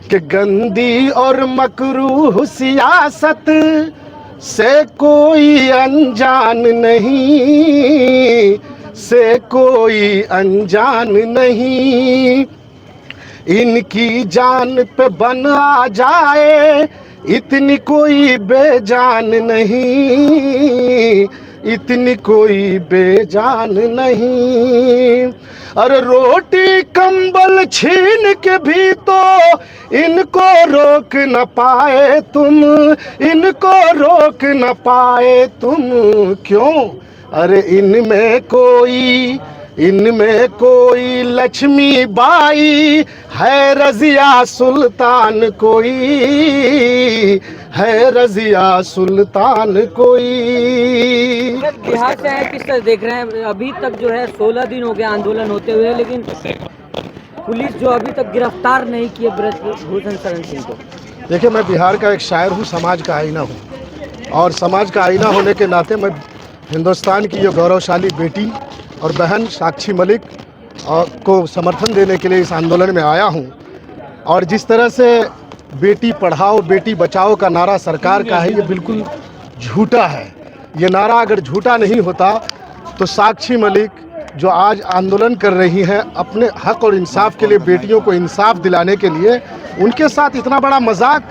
कि गंदी और मकरूह सियासत से कोई अनजान नहीं, से कोई अनजान नहीं। इनकी जान पे बन आ जाए इतनी कोई बेजान नहीं, इतनी कोई बेजान नहीं। अरे रोटी कंबल छीन के भी तो इनको रोक न पाए तुम, इनको रोक न पाए तुम। क्यों? अरे इनमें कोई लक्ष्मी बाई है, रजिया सुल्तान कोई है, रजिया सुल्तान कोई। बिहार से आए, किस तरह देख रहे हैं? अभी तक जो है 16 दिन हो गए आंदोलन होते हुए, लेकिन पुलिस जो अभी तक गिरफ्तार नहीं की है ब्रजभूषण शरण सिंह को। देखिए, मैं बिहार का एक शायर हूँ, समाज का आईना हूँ, और समाज का आईना होने के नाते मैं हिंदुस्तान की ये गौरवशाली बेटी और बहन साक्षी मलिक को समर्थन देने के लिए इस आंदोलन में आया हूँ। और जिस तरह से बेटी पढ़ाओ बेटी बचाओ का नारा सरकार का है, ये बिल्कुल झूठा है। ये नारा अगर झूठा नहीं होता तो साक्षी मलिक जो आज आंदोलन कर रही हैं अपने हक और इंसाफ के लिए, बेटियों को इंसाफ दिलाने के लिए, उनके साथ इतना बड़ा मजाक।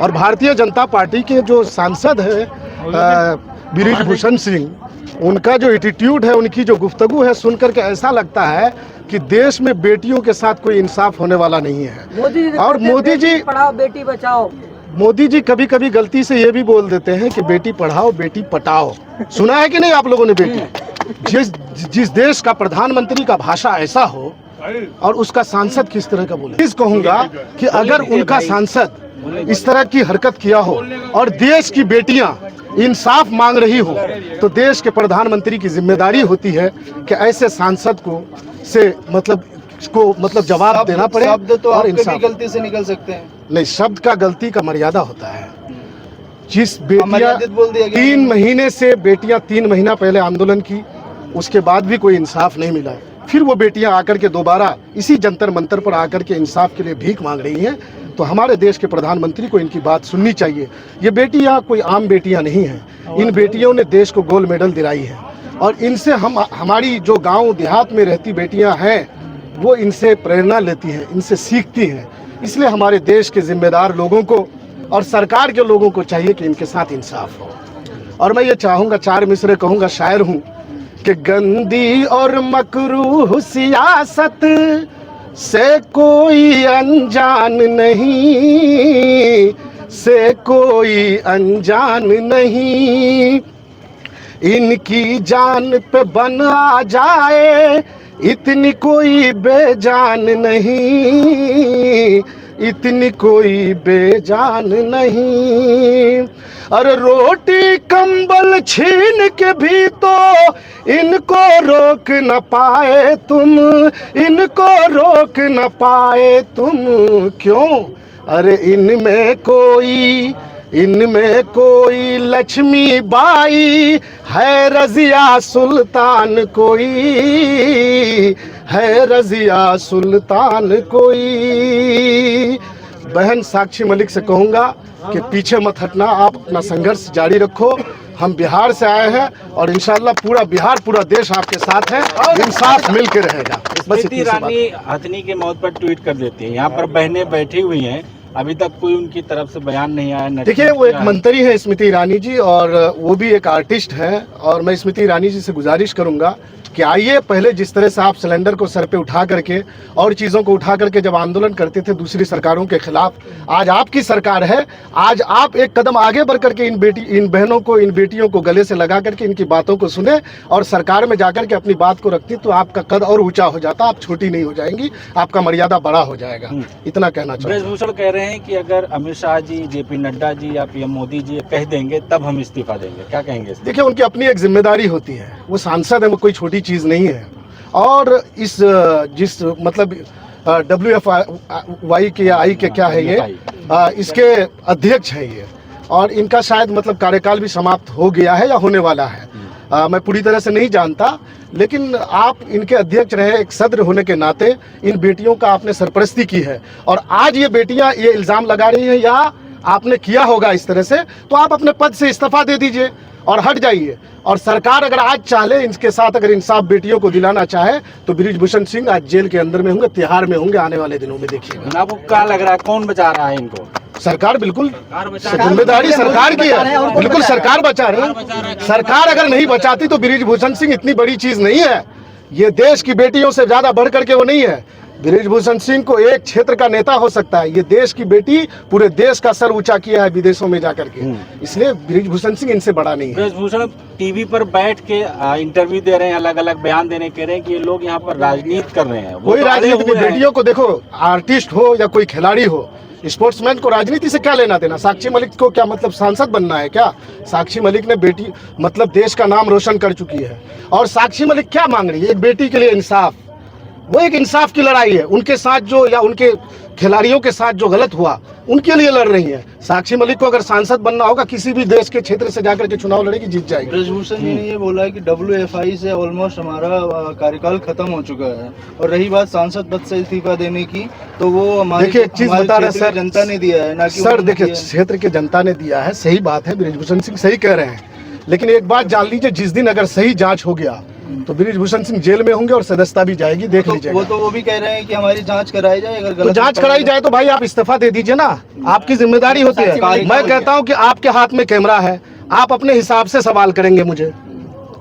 और भारतीय जनता पार्टी के जो सांसद हैं ब्रजभूषण सिंह, उनका जो एटीट्यूड है, उनकी जो गुफ्तगू है, सुनकर के ऐसा लगता है कि देश में बेटियों के साथ कोई इंसाफ होने वाला नहीं है। और मोदी जी पढ़ाओ बेटी बचाओ, मोदी जी कभी कभी गलती से ये भी बोल देते हैं कि बेटी पढ़ाओ बेटी पटाओ। सुना है कि नहीं आप लोगों ने? बेटी जिस देश का प्रधानमंत्री का भाषा ऐसा हो और उसका सांसद किस तरह का बोले। इस कहूंगा कि अगर उनका सांसद इस तरह की हरकत किया हो और देश की बेटियां इंसाफ मांग रही हो, तो देश के प्रधानमंत्री की जिम्मेदारी होती है कि ऐसे सांसद को जवाब देना पड़े। शब्द तो और आपके भी गलती से निकल सकते हैं। नहीं, शब्द का गलती का मर्यादा होता है। जिस बेटियां बोल दिया गया, 3 महीने से बेटियां 3 महीना पहले आंदोलन की, उसके बाद भी कोई इंसाफ नहीं मिला, फिर वो बेटियां आकर के दोबारा इसी जंतर मंतर पर आकर के इंसाफ के लिए भीख मांग रही हैं, तो हमारे देश के प्रधानमंत्री को इनकी बात सुननी चाहिए। ये बेटियां कोई आम बेटियां नहीं हैं, इन बेटियों ने देश को गोल्ड मेडल दिलाई है, और इनसे हमारी जो गांव देहात में रहती बेटियां हैं वो इनसे प्रेरणा लेती हैं, इनसे सीखती हैं। इसलिए हमारे देश के जिम्मेदार लोगों को और सरकार के लोगों को चाहिए कि इनके साथ इंसाफ हो। और मैं ये चाहूँगा, 4 मिसरे कहूँगा, शायर हूँ, कि गंदी और मकरूह सियासत से कोई अनजान नहीं, से कोई अनजान नहीं। इनकी जान पे बन आ जाए इतनी कोई बेजान नहीं, इतनी कोई बेजान नहीं। अरे रोटी कंबल छीन के भी तो इनको रोक न पाए तुम, इनको रोक न पाए तुम। क्यों? अरे इनमें कोई लक्ष्मी बाई है, रजिया सुल्तान कोई है, रजिया सुल्तान कोई। बहन साक्षी मलिक से कहूँगा कि पीछे मत हटना, आप अपना संघर्ष जारी रखो। हम बिहार से आए हैं और इंशाल्लाह पूरा बिहार, पूरा देश आपके साथ है, इंसाफ मिल के रहेगा। बस स्मृति ईरानी हथनी के मौत पर ट्वीट कर देती हैं। यहाँ पर बहनें बैठी हुई हैं, अभी तक कोई उनकी तरफ से बयान नहीं आया। देखिए, वो एक मंत्री है स्मृति ईरानी जी, और वो भी एक आर्टिस्ट है, और मैं स्मृति ईरानी जी से गुजारिश करूंगा कि आइए, पहले जिस तरह से आप सिलेंडर को सर पे उठा करके और चीज़ों को उठा करके जब आंदोलन करते थे दूसरी सरकारों के खिलाफ, आज आपकी सरकार है, आज आप एक कदम आगे बढ़ करके इन बहनों को, इन बेटियों को गले से लगा करके इनकी बातों को सुने और सरकार में जाकर के अपनी बात को रखती, तो आपका कद और ऊंचा हो जाता, आप छोटी नहीं हो जाएंगी, आपका मर्यादा बड़ा हो जाएगा। इतना कहना चाहिए। ब्रजभूषण कह रहे हैं कि अगर अमित शाह जी, JP नड्डा जी या PM मोदी जी कह देंगे तब हम इस्तीफा देंगे, क्या कहेंगे? देखिए, उनकी अपनी एक जिम्मेदारी होती है, वो सांसद है, वो कोई छोटी चीज़ नहीं है। और इस जिस मतलब WFI के या आई के क्या है ये, इसके अध्यक्ष है ये, और इनका शायद मतलब कार्यकाल भी समाप्त हो गया है या होने वाला है, मैं पूरी तरह से नहीं जानता। लेकिन आप इनके अध्यक्ष रहे, एक सदस्य होने के नाते इन बेटियों का आपने सरपरस्ती की है और आज ये बेटियां ये इल्ज़ाम लगा रही हैं या आपने किया होगा इस तरह से, तो आप अपने पद से इस्तीफा दे दीजिए और हट जाइए। और सरकार अगर आज चाहे इनके साथ अगर इंसाफ बेटियों को दिलाना चाहे तो बृजभूषण सिंह आज जेल के अंदर में होंगे, तिहाड़ में होंगे आने वाले दिनों में, देखिएगा। आपको क्या लग रहा है कौन बचा रहा है इनको? सरकार, बिल्कुल जिम्मेदारी सरकार की है, बिल्कुल सरकार बचा रही है। सरकार अगर नहीं बचाती तो बृजभूषण सिंह इतनी बड़ी चीज नहीं है, ये देश की बेटियों से ज्यादा बढ़ करके वो नहीं है। बृजभूषण सिंह को एक क्षेत्र का नेता हो सकता है, ये देश की बेटी पूरे देश का सर ऊंचा किया है विदेशों में जाकर के, इसलिए बृजभूषण सिंह इनसे बड़ा नहीं है। बृजभूषण टीवी पर बैठ के इंटरव्यू दे रहे हैं, अलग अलग बयान दे रहे हैं, कह रहे हैं कि ये लोग यहाँ पर राजनीति कर रहे हैं। कोई राजनीति नहीं, बेटियों को देखो, आर्टिस्ट हो या कोई खिलाड़ी हो, स्पोर्ट्समैन को राजनीति से क्या लेना देना? साक्षी मलिक को क्या मतलब सांसद बनना है क्या? साक्षी मलिक ने बेटी मतलब देश का नाम रोशन कर चुकी है। और साक्षी मलिक क्या मांग रही है? एक बेटी के लिए इंसाफ, वो एक इंसाफ की लड़ाई है। उनके साथ जो या उनके खिलाड़ियों के साथ जो गलत हुआ उनके लिए लड़ रही है। साक्षी मलिक को अगर सांसद बनना होगा, किसी भी देश के क्षेत्र से जाकर के चुनाव लड़ेगी, जीत जाएगी। बृजभूषण जी ने ये बोला है कि WFI से ऑलमोस्ट हमारा कार्यकाल खत्म हो चुका है, और रही बात सांसद पद से इस्तीफा देने की, तो वो हमारे देखिए एक चीज बता रहे सर, जनता ने दिया है ना कि सर देखिए क्षेत्र के जनता ने दिया है, सही बात है, बृजभूषण सिंह सही कह रहे हैं, लेकिन एक बात जान लीजिए, जिस दिन अगर सही जांच हो गया तो बृजभूषण सिंह जेल में होंगे और सदस्यता भी जाएगी, देख लीजिएगा। वो भी कह रहे हैं कि हमारी जांच कराई जाए, अगर तो जांच कराई जाए तो भाई आप इस्तीफा दे दीजिए ना, आपकी जिम्मेदारी होती है। मैं कहता हूं कि आपके हाथ में कैमरा है, आप अपने हिसाब से सवाल करेंगे मुझे,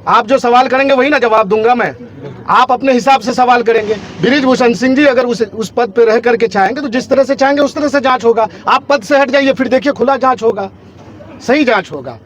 आप जो सवाल करेंगे वही ना जवाब दूंगा मैं, आप अपने हिसाब से सवाल करेंगे। बृजभूषण सिंह जी अगर उस पद पे रह करके चाहेंगे तो जिस तरह से चाहेंगे उस तरह से जांच होगा। आप पद से हट जाइए, फिर देखिए खुला जांच होगा, सही जांच होगा।